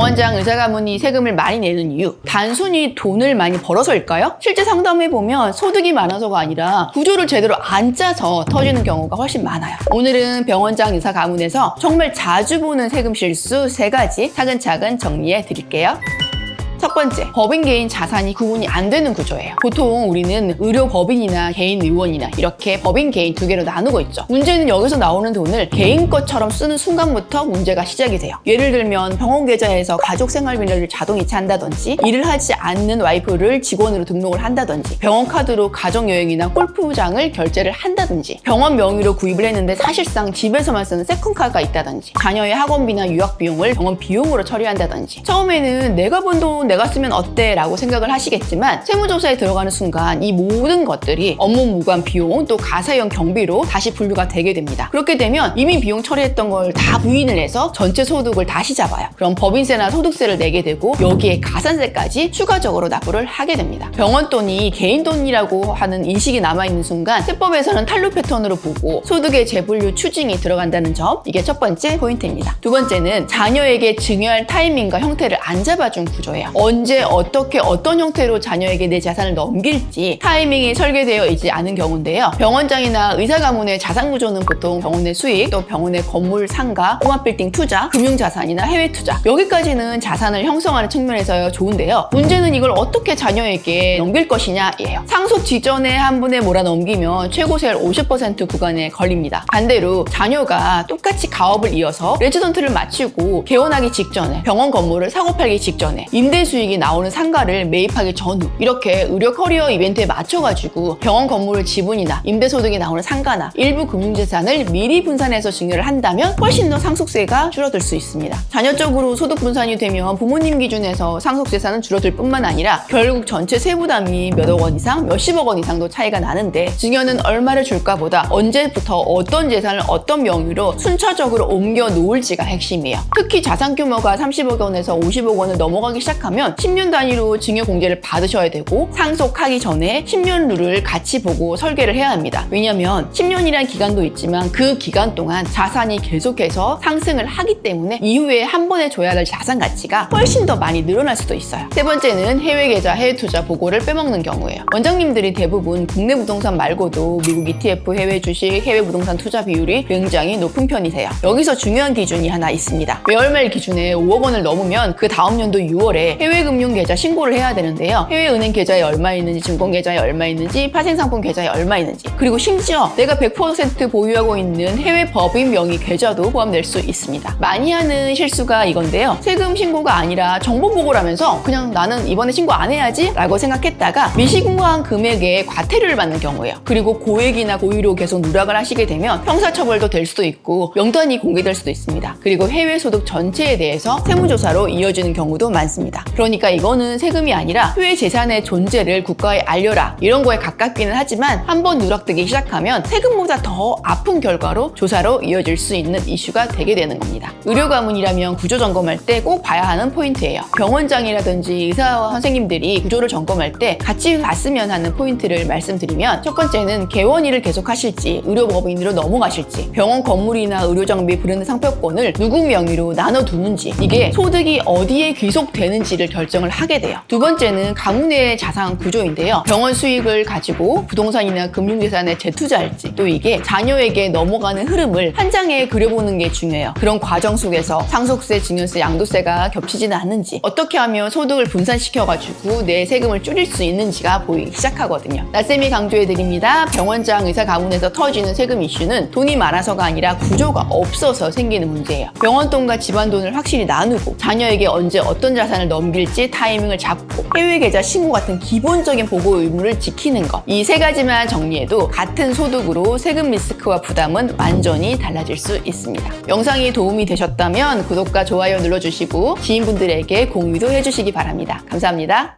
병원장 의사가문이 세금을 많이 내는 이유, 단순히 돈을 많이 벌어서일까요? 실제 상담해보면 소득이 많아서가 아니라 구조를 제대로 안 짜서 터지는 경우가 훨씬 많아요. 오늘은 병원장 의사가문에서 정말 자주 보는 세금 실수 3가지 차근차근 정리해 드릴게요. 첫 번째, 법인 개인 자산이 구분이 안 되는 구조예요. 보통 우리는 의료 법인이나 개인 의원이나 이렇게 법인 개인 2개로 나누고 있죠. 문제는 여기서 나오는 돈을 개인 것처럼 쓰는 순간부터 문제가 시작이 돼요. 예를 들면 병원 계좌에서 가족 생활비를 자동 이체한다든지, 일을 하지 않는 와이프를 직원으로 등록을 한다든지, 병원 카드로 가족 여행이나 골프장을 결제를 한다든지, 병원 명의로 구입을 했는데 사실상 집에서만 쓰는 세컨카가 있다든지, 자녀의 학원비나 유학 비용을 병원 비용으로 처리한다든지. 처음에는 내가 번 돈 내가 쓰면 어때? 라고 생각을 하시겠지만 세무조사에 들어가는 순간 이 모든 것들이 업무 무관 비용 또 가사용 경비로 다시 분류가 되게 됩니다. 그렇게 되면 이미 비용 처리했던 걸 다 부인을 해서 전체 소득을 다시 잡아요. 그럼 법인세나 소득세를 내게 되고 여기에 가산세까지 추가적으로 납부를 하게 됩니다. 병원 돈이 개인 돈이라고 하는 인식이 남아있는 순간 세법에서는 탄로 패턴으로 보고 소득의 재분류 추징이 들어간다는 점, 이게 첫 번째 포인트입니다. 두 번째는 자녀에게 증여할 타이밍과 형태를 안 잡아준 구조예요. 언제 어떻게 어떤 형태로 자녀에게 내 자산을 넘길지 타이밍이 설계되어 있지 않은 경우인데요. 병원장이나 의사가문의 자산 구조는 보통 병원의 수익, 또 병원의 건물 상가, 꼬마빌딩 투자, 금융자산이나 해외 투자, 여기까지는 자산을 형성하는 측면에서 좋은데요. 문제는 이걸 어떻게 자녀에게 넘길 것이냐예요. 상속 직전에 한 분에 몰아 넘기면 최고세율 50% 구간에 걸립니다. 반대로 자녀가 똑같이 가업을 이어서 레지던트를 마치고 개원하기 직전에, 병원 건물을 사고 팔기 직전에, 임대 수익이 나오는 상가를 매입하기 전후 이렇게 의료 커리어 이벤트에 맞춰가지고 병원 건물을 지분이나 임대소득이 나오는 상가나 일부 금융재산을 미리 분산해서 증여를 한다면 훨씬 더 상속세가 줄어들 수 있습니다. 자녀적으로 소득 분산이 되면 부모님 기준에서 상속재산은 줄어들 뿐만 아니라 결국 전체 세부담이 몇억 원 이상, 몇십억 원 이상도 차이가 나는데 증여는 얼마를 줄까보다 언제부터 어떤 재산을 어떤 명의로 순차적으로 옮겨 놓을지가 핵심이에요. 특히 자산 규모가 30억 원에서 50억 원을 넘어가기 시작하면 10년 단위로 증여 공제를 받으셔야 되고 상속하기 전에 10년 룰을 같이 보고 설계를 해야 합니다. 왜냐하면 10년이라는 기간도 있지만 그 기간 동안 자산이 계속해서 상승을 하기 때문에 이후에 한 번에 줘야 할 자산 가치가 훨씬 더 많이 늘어날 수도 있어요. 세 번째는 해외 계좌, 해외 투자 보고를 빼먹는 경우예요. 원장님들이 대부분 국내 부동산 말고도 미국 ETF, 해외 주식, 해외 부동산 투자 비율이 굉장히 높은 편이세요. 여기서 중요한 기준이 하나 있습니다. 매월말 기준에 5억 원을 넘으면 그 다음 연도 6월에 해외금융 계좌 신고를 해야 되는데요. 해외은행 계좌에 얼마 있는지, 증권 계좌에 얼마 있는지, 파생상품 계좌에 얼마 있는지, 그리고 심지어 내가 100% 보유하고 있는 해외 법인 명의 계좌도 포함될 수 있습니다. 많이 하는 실수가 이건데요. 세금 신고가 아니라 정보 보고라면서 그냥 나는 이번에 신고 안 해야지 라고 생각했다가 미신고한 금액에 과태료를 받는 경우예요. 그리고 고액이나 고의로 계속 누락을 하시게 되면 형사처벌도 될 수도 있고 명단이 공개될 수도 있습니다. 그리고 해외 소득 전체에 대해서 세무조사로 이어지는 경우도 많습니다. 그러니까 이거는 세금이 아니라 해외 재산의 존재를 국가에 알려라 이런 거에 가깝기는 하지만 한번 누락되기 시작하면 세금보다 더 아픈 결과로 조사로 이어질 수 있는 이슈가 되게 되는 겁니다. 의료가문이라면 구조 점검할 때 꼭 봐야 하는 포인트예요. 병원장이라든지 의사 선생님들이 구조를 점검할 때 같이 봤으면 하는 포인트를 말씀드리면, 첫 번째는 개원일을 계속 하실지 의료법인으로 넘어가실지, 병원 건물이나 의료장비 브랜드 상표권을 누구 명의로 나눠두는지, 이게 소득이 어디에 귀속되는지를 결정을 하게 돼요. 두 번째는 가문의 자산 구조인데요. 병원 수익을 가지고 부동산이나 금융재산에 재투자할지, 또 이게 자녀에게 넘어가는 흐름을 한 장에 그려보는 게 중요해요. 그런 과정 속에서 상속세, 증여세, 양도세가 겹치지는 않는지, 어떻게 하면 소득을 분산시켜가지고 내 세금을 줄일 수 있는지가 보이기 시작하거든요. 나쌤이 강조해드립니다. 병원장 의사 가문에서 터지는 세금 이슈는 돈이 많아서가 아니라 구조가 없어서 생기는 문제예요. 병원 돈과 집안 돈을 확실히 나누고 자녀에게 언제 어떤 자산을 넘길지 타이밍을 잡고 해외 계좌 신고 같은 기본적인 보고 의무를 지키는 것, 이 3가지만 정리해도 같은 소득으로 세금 리스크와 부담은 완전히 달라질 수 있습니다. 영상이 도움이 되셨다면 구독과 좋아요 눌러주시고 지인분들에게 공유도 해주시기 바랍니다. 감사합니다.